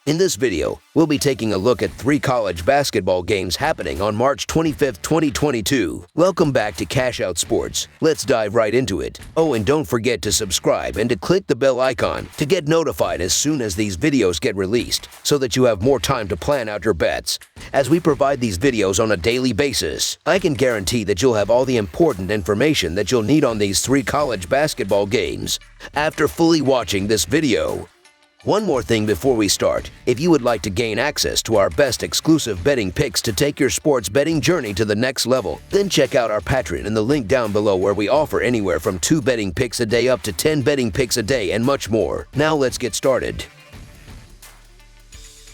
In this video, we'll be taking a look at 3 college basketball games happening on March 25th, 2022. Welcome back to Cash Out Sports. Let's dive right into it. Oh, and don't forget to subscribe and to click the bell icon to get notified as soon as these videos get released, so that you have more time to plan out your bets. As we provide these videos on a daily basis, I can guarantee that you'll have all the important information that you'll need on these 3 college basketball games after fully watching this video. One more thing before we start. If you would like to gain access to our best exclusive betting picks to take your sports betting journey to the next level, then check out our Patreon in the link down below, where we offer anywhere from 2 betting picks a day up to 10 betting picks a day and much more. Now let's get started.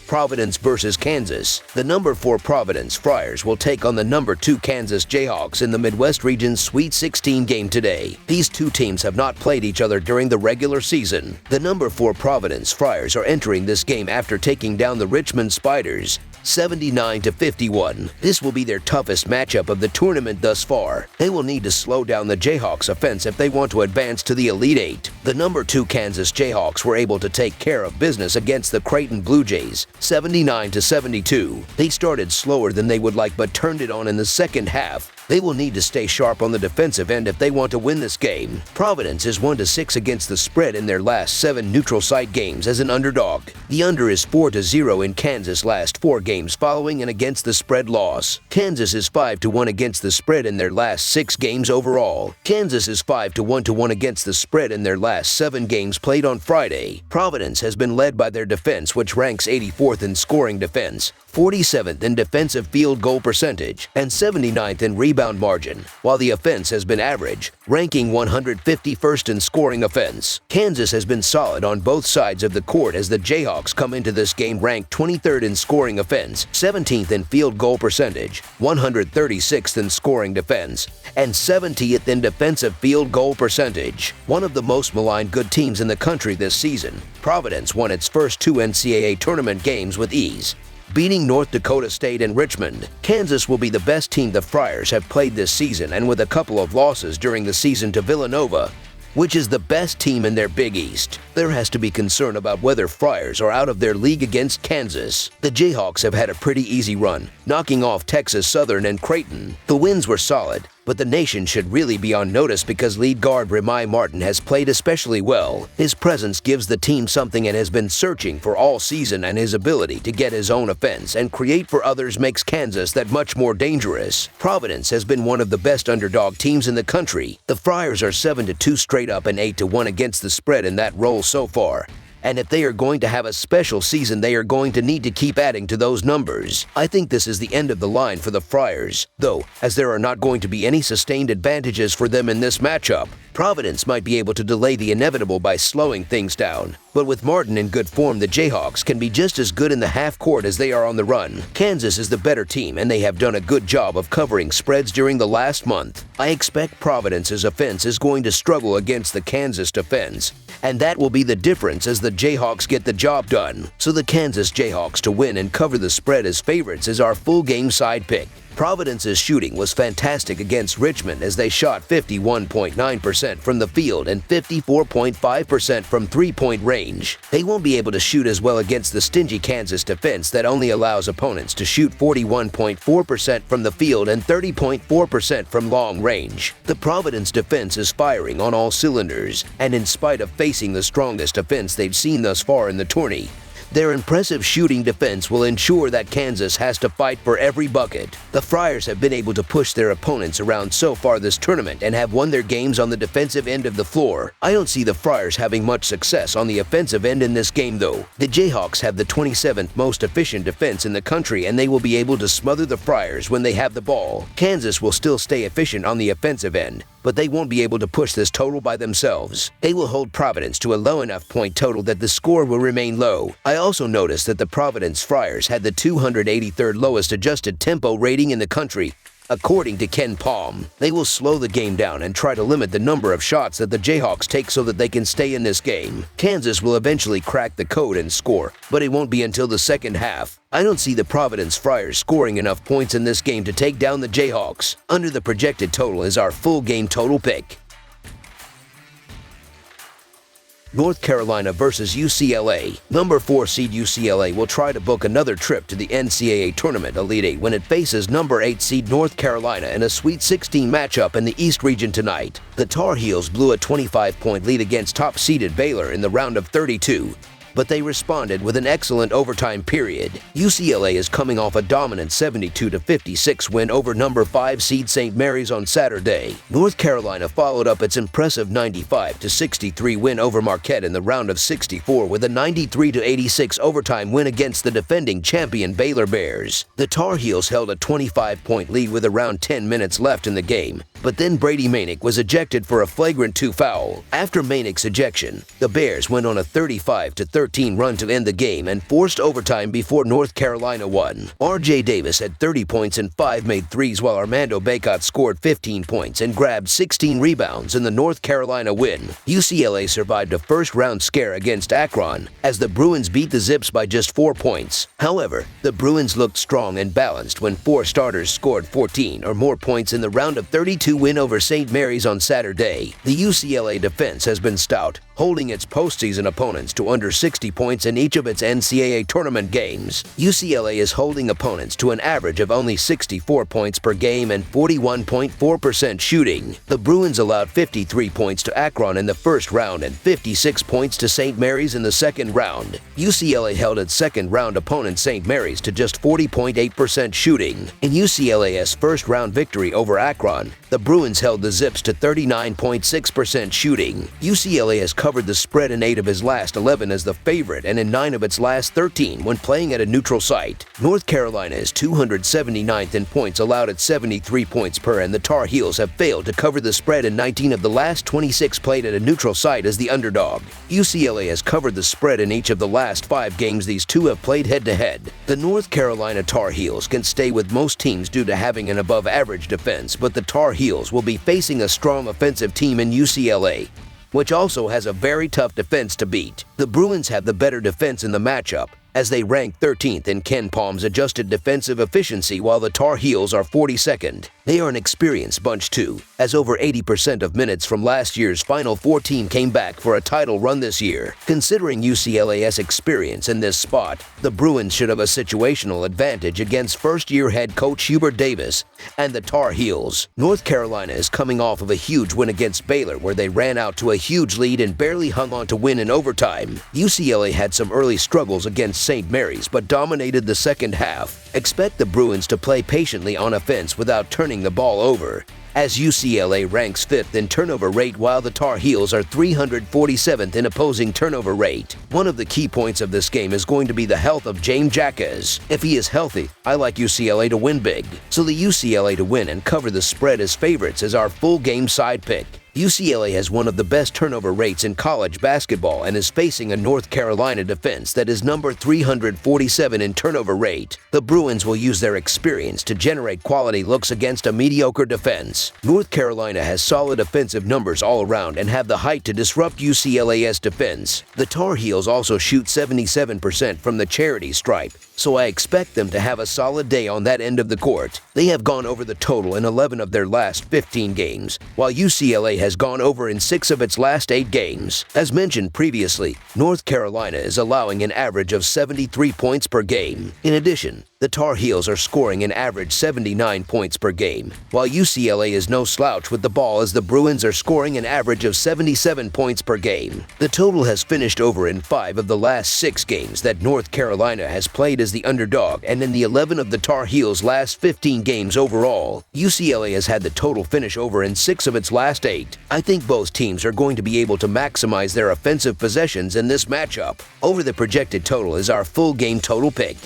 Providence versus Kansas. The number 4 Providence Friars will take on the number 2 Kansas Jayhawks in the Midwest Region's Sweet 16 game today. These two teams have not played each other during the regular season. The number 4 Providence Friars are entering this game after taking down the Richmond Spiders 79-51. This will be their toughest matchup of the tournament thus far. They will need to slow down the Jayhawks offense if they want to advance to the Elite 8. The number 2 Kansas Jayhawks were able to take care of business against the Creighton Blue Jays 79-72. They started slower than they would like, but turned it on in the second half. They will need to stay sharp on the defensive end if they want to win this game. Providence is 1-6 against the spread in their last 7 neutral site games as an underdog. The under is 4-0 in Kansas' last 4 games following an against the spread loss. Kansas is 5-1 against the spread in their last 6 games overall. Kansas is 5-1 against the spread in their last 7 games played on Friday. Providence has been led by their defense, which ranks 84th in scoring defense, 47th in defensive field goal percentage, and 79th in rebound margin, while the offense has been average, ranking 151st in scoring offense. Kansas has been solid on both sides of the court, as the Jayhawks come into this game ranked 23rd in scoring offense, 17th in field goal percentage, 136th in scoring defense, and 70th in defensive field goal percentage. One of the most maligned good teams in the country this season, Providence won its first 2 NCAA tournament games with ease, beating North Dakota State and Richmond. Kansas will be the best team the Friars have played this season, and with a couple of losses during the season to Villanova, which is the best team in their Big East, there has to be concern about whether Friars are out of their league against Kansas. The Jayhawks have had a pretty easy run, knocking off Texas Southern and Creighton. The wins were solid, but the nation should really be on notice because lead guard Remy Martin has played especially well. His presence gives the team something and has been searching for all season, and his ability to get his own offense and create for others makes Kansas that much more dangerous. Providence has been one of the best underdog teams in the country. The Friars are 7-2 straight up and 8-1 against the spread in that role so far. And if they are going to have a special season, they are going to need to keep adding to those numbers. I think this is the end of the line for the Friars, though, as there are not going to be any sustained advantages for them in this matchup. Providence might be able to delay the inevitable by slowing things down, but with Martin in good form, the Jayhawks can be just as good in the half court as they are on the run. Kansas is the better team, and they have done a good job of covering spreads during the last month. I expect Providence's offense is going to struggle against the Kansas defense, and that will be the difference as the Jayhawks get the job done. So the Kansas Jayhawks to win and cover the spread as favorites is our full game side pick. Providence's shooting was fantastic against Richmond, as they shot 51.9% from the field and 54.5% from three-point range. They won't be able to shoot as well against the stingy Kansas defense that only allows opponents to shoot 41.4% from the field and 30.4% from long range. The Providence defense is firing on all cylinders, and in spite of facing the strongest offense they've seen thus far in the tourney, their impressive shooting defense will ensure that Kansas has to fight for every bucket. The Friars have been able to push their opponents around so far this tournament and have won their games on the defensive end of the floor. I don't see the Friars having much success on the offensive end in this game, though. The Jayhawks have the 27th most efficient defense in the country, and they will be able to smother the Friars when they have the ball. Kansas will still stay efficient on the offensive end, but they won't be able to push this total by themselves. They will hold Providence to a low enough point total that the score will remain low. I also noticed that the Providence Friars had the 283rd lowest adjusted tempo rating in the country, according to Ken Palm. They will slow the game down and try to limit the number of shots that the Jayhawks take so that they can stay in this game. Kansas will eventually crack the code and score, but it won't be until the second half. I don't see the Providence Friars scoring enough points in this game to take down the Jayhawks. Under the projected total is our full game total pick. North Carolina versus UCLA. Number 4 seed UCLA will try to book another trip to the NCAA Tournament Elite Eight when it faces number 8 seed North Carolina in a Sweet 16 matchup in the East region tonight. The Tar Heels blew a 25-point lead against top-seeded Baylor in the round of 32. But they responded with an excellent overtime period. UCLA is coming off a dominant 72-56 win over number 5 seed St. Mary's on Saturday. North Carolina followed up its impressive 95-63 win over Marquette in the round of 64 with a 93-86 overtime win against the defending champion Baylor Bears. The Tar Heels held a 25-point lead with around 10 minutes left in the game, but then Brady Mainick was ejected for a flagrant 2 foul. After Mainick's ejection, the Bears went on a 35-13 run to end the game and forced overtime before North Carolina won. R.J. Davis had 30 points and 5 made threes, while Armando Bacot scored 15 points and grabbed 16 rebounds in the North Carolina win. UCLA survived a first-round scare against Akron as the Bruins beat the Zips by just 4 points. However, the Bruins looked strong and balanced when 4 starters scored 14 or more points in the round of 32 win over St. Mary's on Saturday. The UCLA defense has been stout, holding its postseason opponents to under 60 points in each of its NCAA tournament games. UCLA is holding opponents to an average of only 64 points per game and 41.4% shooting. The Bruins allowed 53 points to Akron in the first round and 56 points to St. Mary's in the second round. UCLA held its second-round opponent St. Mary's to just 40.8% shooting. In UCLA's first-round victory over Akron, the Bruins held the Zips to 39.6% shooting. UCLA has covered the spread in 8 of his last 11 as the favorite and in 9 of its last 13 when playing at a neutral site. North Carolina is 279th in points allowed at 73 points per, and the Tar Heels have failed to cover the spread in 19 of the last 26 played at a neutral site as the underdog. UCLA has covered the spread in each of the last 5 games these two have played head-to-head. The North Carolina Tar Heels can stay with most teams due to having an above-average defense, but the Tar Heels will be facing a strong offensive team in UCLA, which also has a very tough defense to beat. The Bruins have the better defense in the matchup, as they rank 13th in Ken Palm's adjusted defensive efficiency, while the Tar Heels are 42nd. They are an experienced bunch too, as over 80% of minutes from last year's Final Four team came back for a title run this year. Considering UCLA's experience in this spot, the Bruins should have a situational advantage against first-year head coach Hubert Davis and the Tar Heels. North Carolina is coming off of a huge win against Baylor, where they ran out to a huge lead and barely hung on to win in overtime. UCLA had some early struggles against St. Mary's, but dominated the second half. Expect the Bruins to play patiently on offense without turning the ball over, as UCLA ranks 5th in turnover rate while the Tar Heels are 347th in opposing turnover rate. One of the key points of this game is going to be the health of James Jacques. If he is healthy, I like UCLA to win big. So the UCLA to win and cover the spread as favorites is our full game side pick. UCLA has one of the best turnover rates in college basketball and is facing a North Carolina defense that is number 347 in turnover rate. The Bruins will use their experience to generate quality looks against a mediocre defense. North Carolina has solid offensive numbers all around and have the height to disrupt UCLA's defense. The Tar Heels also shoot 77% from the charity stripe, so I expect them to have a solid day on that end of the court. They have gone over the total in 11 of their last 15 games, while UCLA has gone over in 6 of its last 8 games. As mentioned previously, North Carolina is allowing an average of 73 points per game. In addition, the Tar Heels are scoring an average 79 points per game, while UCLA is no slouch with the ball as the Bruins are scoring an average of 77 points per game. The total has finished over in 5 of the last 6 games that North Carolina has played as the underdog, and in the 11 of the Tar Heels' last 15 games overall. UCLA has had the total finish over in 6 of its last 8. I think both teams are going to be able to maximize their offensive possessions in this matchup. Over the projected total is our full game total pick.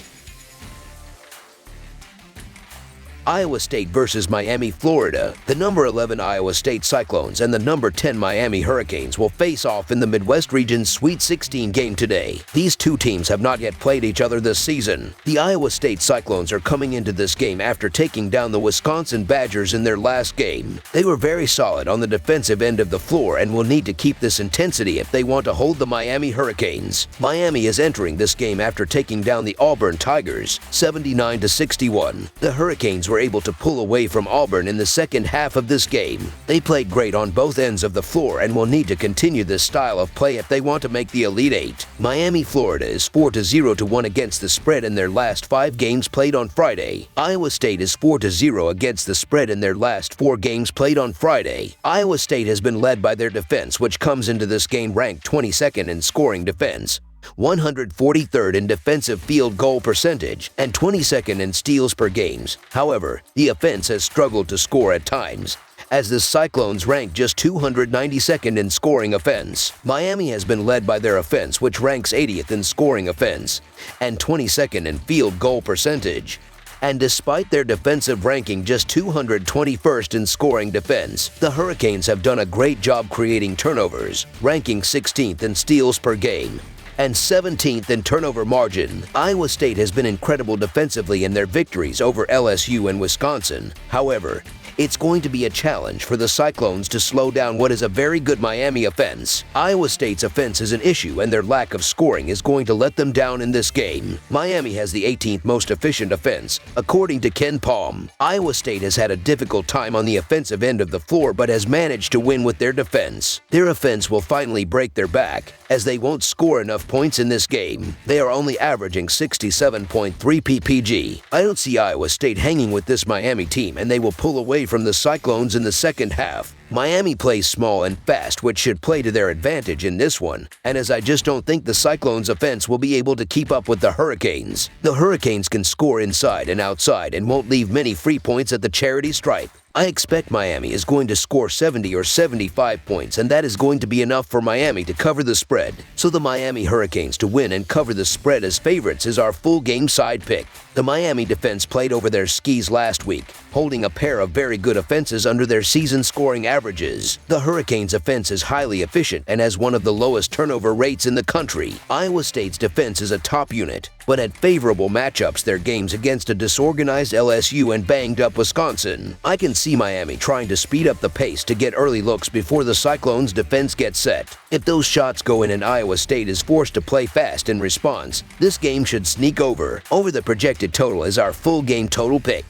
Iowa State versus Miami, Florida. The number 11 Iowa State Cyclones and the number 10 Miami Hurricanes will face off in the Midwest Region's Sweet 16 game today. These two teams have not yet played each other this season. The Iowa State Cyclones are coming into this game after taking down the Wisconsin Badgers in their last game. They were very solid on the defensive end of the floor and will need to keep this intensity if they want to hold the Miami Hurricanes. Miami is entering this game after taking down the Auburn Tigers 79-61. The Hurricanes were were able to pull away from Auburn in the second half of this game. They played great on both ends of the floor and will need to continue this style of play if they want to make the Elite Eight. Miami, Florida is 4-0-1 against the spread in their last 5 games played on Friday. Iowa State is 4-0 against the spread in their last 4 games played on Friday. Iowa State has been led by their defense, which comes into this game ranked 22nd in scoring defense, 143rd in defensive field goal percentage, and 22nd in steals per games. However, the offense has struggled to score at times, as the Cyclones rank just 292nd in scoring offense. Miami has been led by their offense, which ranks 80th in scoring offense and 22nd in field goal percentage. And despite their defensive ranking just 221st in scoring defense, the Hurricanes have done a great job creating turnovers, ranking 16th in steals per game and 17th in turnover margin. Iowa State has been incredible defensively in their victories over LSU and Wisconsin. However, it's going to be a challenge for the Cyclones to slow down what is a very good Miami offense. Iowa State's offense is an issue, and their lack of scoring is going to let them down in this game. Miami has the 18th most efficient offense, according to Ken Palm. Iowa State has had a difficult time on the offensive end of the floor but has managed to win with their defense. Their offense will finally break their back, as they won't score enough points in this game. They are only averaging 67.3 PPG. I don't see Iowa State hanging with this Miami team, and they will pull away from the Cyclones in the second half. Miami plays small and fast, which should play to their advantage in this one, and as I just don't think the Cyclones' offense will be able to keep up with the Hurricanes. The Hurricanes can score inside and outside and won't leave many free points at the charity stripe. I expect Miami is going to score 70 or 75 points, and that is going to be enough for Miami to cover the spread. So the Miami Hurricanes to win and cover the spread as favorites is our full game side pick. The Miami defense played over their skis last week, holding a pair of very good offenses under their season scoring averages. The Hurricanes' offense is highly efficient and has one of the lowest turnover rates in the country. Iowa State's defense is a top unit, but had favorable matchups their games against a disorganized LSU and banged-up Wisconsin. I can see Miami trying to speed up the pace to get early looks before the Cyclones' defense gets set. If those shots go in and Iowa State is forced to play fast in response, this game should sneak over. Over the projected total is our full game total pick.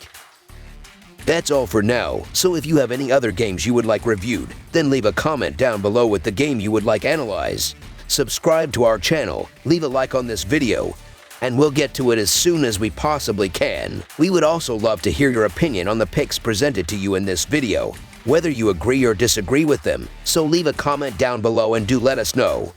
That's all for now, so if you have any other games you would like reviewed, then leave a comment down below with the game you would like analyzed. Subscribe to our channel, leave a like on this video, and we'll get to it as soon as we possibly can. We would also love to hear your opinion on the picks presented to you in this video, whether you agree or disagree with them, so leave a comment down below and do let us know.